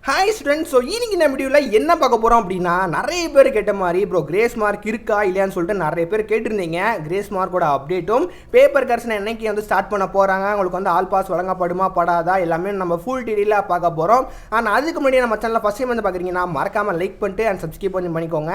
Hi students. So இன்னைக்கு இந்த வீடியோவில் என்ன பார்க்க போகிறோம் அப்படின்னா, நிறைய பேர் கேட்ட மாதிரி ப்ரோ கிரேஸ் மார்க் இருக்கா இல்லையான்னு சொல்லிட்டு நிறைய பேர் கேட்டிருந்தீங்க. கிரேஸ் மார்க்கோட அப்டேட்டும் பேப்பர் கரெக்ஷன் என்னைக்கு வந்து ஸ்டார்ட் பண்ண போகிறாங்க, உங்களுக்கு வந்து ஆல் பாஸ் வழங்கப்படுமா படாதா எல்லாமே நம்ம ஃபுல் டீட்டெயிலாக பார்க்க போகிறோம். ஆனால் அதுக்கு முன்னாடி நம்ம சேனலில் ஃபஸ்ட் டைம் வந்து பார்க்குறீங்கன்னா மறக்காமல் லைக் பண்ணிட்டு அண்ட் சப்ஸ்கிரைப் பண்ணிக்கோங்க.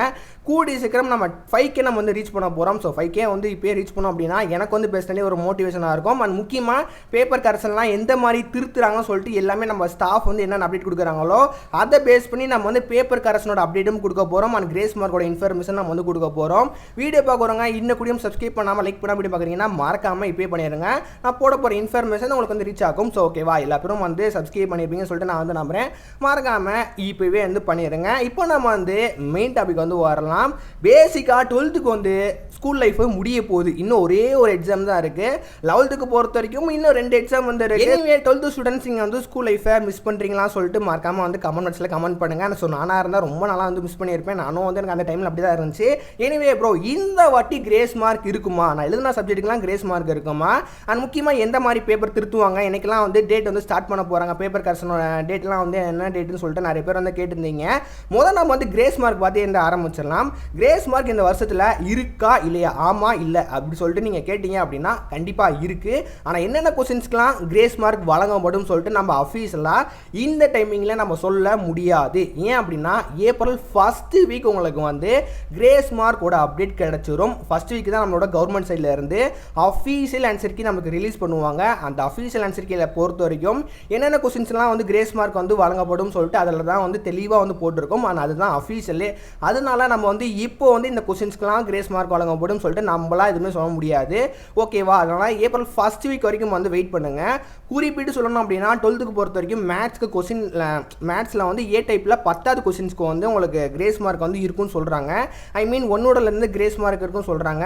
கூடி சீக்கிரம் நம்ம 5K நம்ம வந்து ரீச் பண்ண போகிறோம். ஸோ 5K வந்து இப்போயே ரீச் பண்ணோம் அப்படின்னா எனக்கு வந்து பேசினாலே ஒரு மோட்டிவேஷனாக இருக்கும். அண்ட் முக்கியமாக பேப்பர் கரெக்ஷன்லாம் எந்த மாதிரி திருத்துறாங்கன்னு சொல்லிட்டு எல்லாமே நம்ம ஸ்டாஃப் வந்து என்னென்ன அப்டேட் கொடுக்குறாங்களோ அதை பேஸ் பண்ணி நம்ம வந்து பேப்பர் கரெக்ஷனோட அப்டேட்டும் கொடுக்க போகிறோம். அண்ட் கிரேஸ் மார்க்கோட இன்ஃபர்மேஷன் நம்ம வந்து கொடுக்க போகிறோம். வீடியோ பார்க்குறவங்க இன்னும் கூடியும் சப்ஸ்கிரைப் பண்ணாமல் லைக் பண்ணாமல் வீடியோ பார்க்குறீங்கன்னா மறக்காமல் இப்போயே பண்ணிடுங்க. நான் போட போகிற இன்ஃபர்மேஷன் உங்களுக்கு வந்து ரீச் ஆகும். ஸோ ஓகேவா, எல்லா பேரும் வந்து சப்ஸ்கிரைப் பண்ணியிருப்பீங்கன்னு சொல்லிட்டு நான் வந்து நம்புகிறேன். மறக்காமல் இப்போவே வந்து பண்ணிடுங்க. இப்போ நம்ம வந்து மெயின் டாபிக் வந்து வரலாம். பேசிக்காக 12th வந்து ஸ்கூல் லைஃப் முடிய போகுது. இன்னும் ஒரே ஒரு எக்ஸாம் தான் இருக்குது. 11th பொறுத்த வரைக்கும் இன்னும் 2 எக்ஸாம் வந்து இருக்குது. எனிவே 12th ஸ்டூடெண்ட்ஸ் நீங்கள் வந்து ஸ்கூல் லைஃபை மிஸ் பண்ணுறீங்களான்னு சொல்லிட்டு மறக்காமல் வந்து கமெண்ட் பாக்ஸில் கமெண்ட் பண்ணுங்கள். ஸோ நானாக இருந்தால் ரொம்ப நாளாக வந்து மிஸ் பண்ணியிருப்பேன். நானும் வந்து எனக்கு அந்த டைமில் அப்படி தான் இருந்துச்சு. எனிவே ப்ரோ, இந்த வாட்டி கிரேஸ் மார்க் இருக்குமா? நான் எழுதுன சப்ஜெக்ட்டுக்கெலாம் கிரேஸ் மார்க் இருக்குமா? அண்ட் முக்கியமாக எந்த மாதிரி பேப்பர் திருத்துவாங்க, எனக்கெல்லாம் வந்து டேட் வந்து ஸ்டார்ட் பண்ண போகிறாங்க, பேப்பர் கரெக்ஷனோட டேட்லாம் வந்து என்ன டேட்டுன்னு சொல்லிட்டு நிறைய பேர் வந்து கேட்டிருந்தீங்க. முதல்ல நம்ம வந்து கிரேஸ் மார்க் பார்த்து எந்த ஆரம்பிச்சிடலாம். கிரேஸ் மார்க் இந்த வருஷத்தில் இருக்கா இல்லையா, ஆமாம் இல்லை அப்படி சொல்லிட்டு நீங்கள் கேட்டீங்க அப்படின்னா கண்டிப்பாக இருக்குது. ஆனால் என்னென்ன கொஸ்டின்ஸ்க்கெலாம் கிரேஸ் மார்க் வழங்கப்படும் சொல்லிட்டு நம்ம அஃபீஷியலாக இந்த டைமிங்கில் நம்ம சொல்ல முடியாது. ஏன் அப்படின்னா ஏப்ரல் ஃபர்ஸ்ட் வீக் உங்களுக்கு வந்து கிரேஸ் மார்க்கோட அப்டேட் கிடைச்சிரும். ஃபர்ஸ்ட் வீக் தான் நம்மளோட கவர்மெண்ட் சைடில் இருந்து அஃபீஷியல் ஆன்சர் கீ நமக்கு ரிலீஸ் பண்ணுவாங்க. அந்த அஃபீஷியல் ஆன்சர் கீழே பொறுத்த வரைக்கும் என்னென்ன கொஸ்டின்ஸ்லாம் வந்து கிரேஸ் மார்க் வந்து வழங்கப்படும் சொல்லிட்டு அதில் தான் வந்து தெளிவாக வந்து போட்டிருக்கும். ஆனால் அதுதான் அஃபீஷியலே. அதனால நம்ம வந்து இப்போ வந்து இந்த கொஸ்டின்ஸ்க்கெலாம் கிரேஸ் மார்க் வழங்கப்படும் சொல்லிட்டு நம்மளாம் எதுவுமே சொல்ல முடியாது. ஓகேவா, அதனால் ஏப்ரல் ஃபர்ஸ்ட் வீக் வரைக்கும் வந்து வெயிட் பண்ணுங்கள். குறிப்பிட்டு சொல்லணும் அப்படின்னா 12th பொறுத்த வரைக்கும் மேத்ஸ்க்கு கொஸ்டின் மேத்ஸில் வந்து ஏ டைப்பில் 10th கொஸ்டின்ஸ்க்கு வந்து உங்களுக்கு கிரேஸ் மார்க் வந்து இருக்குன்னு சொல்கிறாங்க. ஐ மீன் 1 கிரேஸ் மார்க் இருக்குன்னு சொல்கிறாங்க.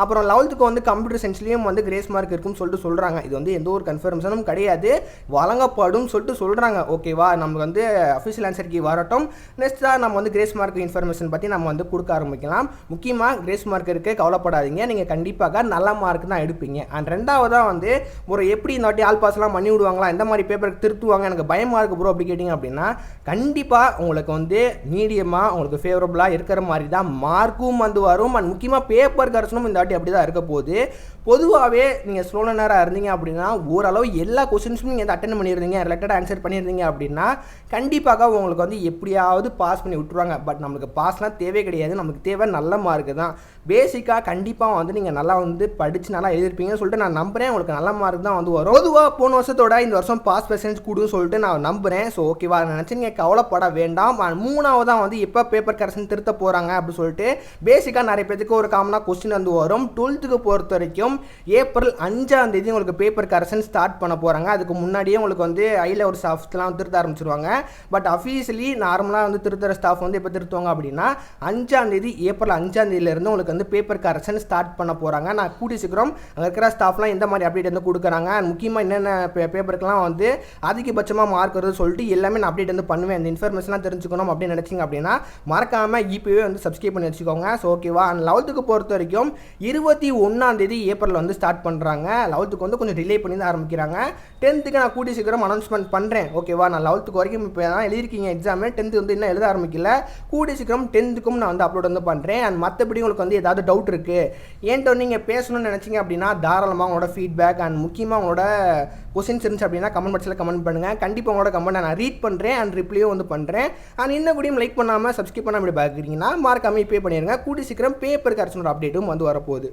அப்புறம் 11th வந்து கம்ப்யூட்டர் சயின்ஸ்லேயும் வந்து கிரேஸ் மார்க் இருக்குன்னு சொல்லிட்டு சொல்கிறாங்க. இது வந்து எந்த ஒரு கன்ஃபர்மேஷனும் கிடையாது, வழங்கப்படும் சொல்லிட்டு சொல்கிறாங்க. ஓகேவா, நமக்கு வந்து அஃபிஷியல் ஆன்சர் கீ வரட்டும். நெக்ஸ்ட் தான் நம்ம வந்து கிரேஸ் மார்க் இன்ஃபர்மேஷன் பற்றி நம்ம வந்து கொடுக்க ஆரம்பிக்கலாம். முக்கியமாக கிரேஸ் மார்க் இருக்குது, கவலைப்படாதீங்க. நீங்கள் கண்டிப்பாக நல்ல மார்க் தான் எடுப்பீங்க. அண்ட் ரெண்டாவதாக வந்து ஒரு எப்படி இந்த வாட்டி ஆல் பாஸ்லாம் பண்ணி விடுவாங்களா, எந்த மாதிரி பேப்பருக்கு திருத்துவாங்க, எனக்கு பயமாக இருக்குது ப்ரோ அப்படி கேட்டிங்க அப்படின்னா கண்டிப்பாக உங்களுக்கு வந்து மீடியமாக உங்களுக்கு ஃபேவரபுளாக இருக்கிற மாதிரி தான் மார்க்கும் வந்து வரும். அண்ட் முக்கியமாக பேப்பர் கரெக்ஷனும் இந்த வாட்டி அப்படி தான் இருக்க போகுது. பொதுவாகவே நீங்கள் ஸ்லோ லேர்னராக இருந்தீங்க அப்படின்னா ஓரளவு எல்லா கொஸ்டின்ஸும் நீங்கள் அட்டென்ட் பண்ணியிருந்தீங்க, ரிலேட்டடாக ஆன்சர் பண்ணியிருந்தீங்க அப்படின்னா கண்டிப்பாக உங்களுக்கு வந்து எப்படியாவது பாஸ் பண்ணி விட்டுருவாங்க. பட் நம்மளுக்கு பாஸ்லாம் தேவை கிடையாது, நமக்கு தேவை நல்ல மார்க்கு தான். பேசிக்காக கண்டிப்பாக வந்து நீங்கள் நல்லா வந்து படித்து நல்லா எழுதிருப்பீங்கன்னு சொல்லிட்டு நான் நம்புகிறேன். உங்களுக்கு நல்ல மார்க் தான் வந்து வரும். பொதுவாக போன வருஷத்தோட இந்த வருஷம் பாஸ் பெர்சன்டேஜ் கூடுன்னு சொல்லிட்டு நான் நம்புகிறேன். ஸோ ஓகேவா, நினச்சி நீங்கள் கவலைப்பட வேண்டாம். மூணாவதாக வந்து எப்போ பேப்பர் கரெக்ஷன் திருத்த போகிறாங்க அப்படின்னு சொல்லிட்டு பேசிக்காக நிறைய பேருக்கு ஒரு காமனாக கொஸ்டின் வந்து வரும். 12th பொறுத்த வரைக்கும் ஏப்ரல் 5ஆம் தேதி உங்களுக்கு பேப்பர் கரெக்ஷன் ஸ்டார்ட் பண்ண போகிறாங்க. அதுக்கு முன்னாடியே உங்களுக்கு வந்து ஐயில் ஒரு ஸ்டாஃப்ஸ்லாம் திருத்த ஆரம்பிச்சிருவாங்க. பட் அஃபீஷியலி நார்மலாக வந்து திருத்துற ஸ்டாஃப் வந்து எப்போ திருத்துவாங்க அப்படின்னா 5ஆம் தேதி ஏப்ரல் 5ஆம் தேதியிலேருந்து உங்களுக்கு வந்து பேப்பர் கரெக்ஷன் ஸ்டார்ட் பண்ண போகிறாங்க. நான் கூடி சீக்கிரம் அங்கே இருக்கிற ஸ்டாஃப்லாம் எந்த மாதிரி அப்டேட் வந்து கொடுக்குறாங்க, முக்கியமாக என்னென்ன பேப்பருக்கெல்லாம் வந்து அதிகபட்சமாக மார்க் வருது சொல்லிட்டு எல்லாமே நான் அப்டேட் வந்து பண்ணுவேன். அந்த இன்ஃபர்மேஷன்லாம் தெரிஞ்சுக்கணும் அப்படின்னு நினச்சிங்க அப்படின்னா மறக்காமல் இப்போவே வந்து சப்ஸ்கிரைப் பண்ணி வச்சுக்கோங்க. ஸோ ஓகேவா, அண்ட் 11th பொறுத்த வரைக்கும் 21ஆம் தேதி ஏப்ரல் வந்து ஸ்டார்ட் பண்ணுறாங்க. 11th வந்து கொஞ்சம் டிலே பண்ணி தான் ஆரம்பிக்கிறாங்க. 10th நான் கூடி சீக்கிரம் அனௌன்ஸ்மெண்ட் பண்ணுறேன். ஓகேவா, நான் 11th வரைக்கும் இப்போ தான் எழுதிருக்கீங்க எக்ஸாமு. 10th வந்து இன்னும் எழுத ஆரம்பிக்கல. கூடி சீக்கிரம் 10th நான் வந்து அப்லோட் வந்து பண்ணுறேன். அண்ட் மற்றபடி உங்களுக்கு வந்து ஏதாவது டவுட் இருக்குது ஏன்ட்டு நீங்கள் பேசணும்னு நினச்சிங்க அப்படின்னா தாராளமாக உங்களோட ஃபீட்பேக் அண்ட் முக்கியமாக உங்களோட கொஸ்டின்ஸ் இருந்துச்சு அப்படின்னா கமெண்ட் பாக்ஸில் கமெண்ட் பண்ணுங்கள். கண்டிப்பாக உங்களோட கமெண்ட் நான் ரீட் பண்ணுறேன் அண்ட் ரிப்ளையும் வந்து பண்ணுறேன். அண்ட் இன்னும் கூடியும் லைக் பண்ணாமல் சப்ஸ்கிரைப் பண்ணாமல் இப்படி பார்க்குறீங்கன்னா மறக்காமல் இப்பே பண்ணிடுங்க. கூடி சீக்கிரம் பேப்பர் கரெக்ஷனோட அப்டேட்டும் வந்து வரப்போகுது.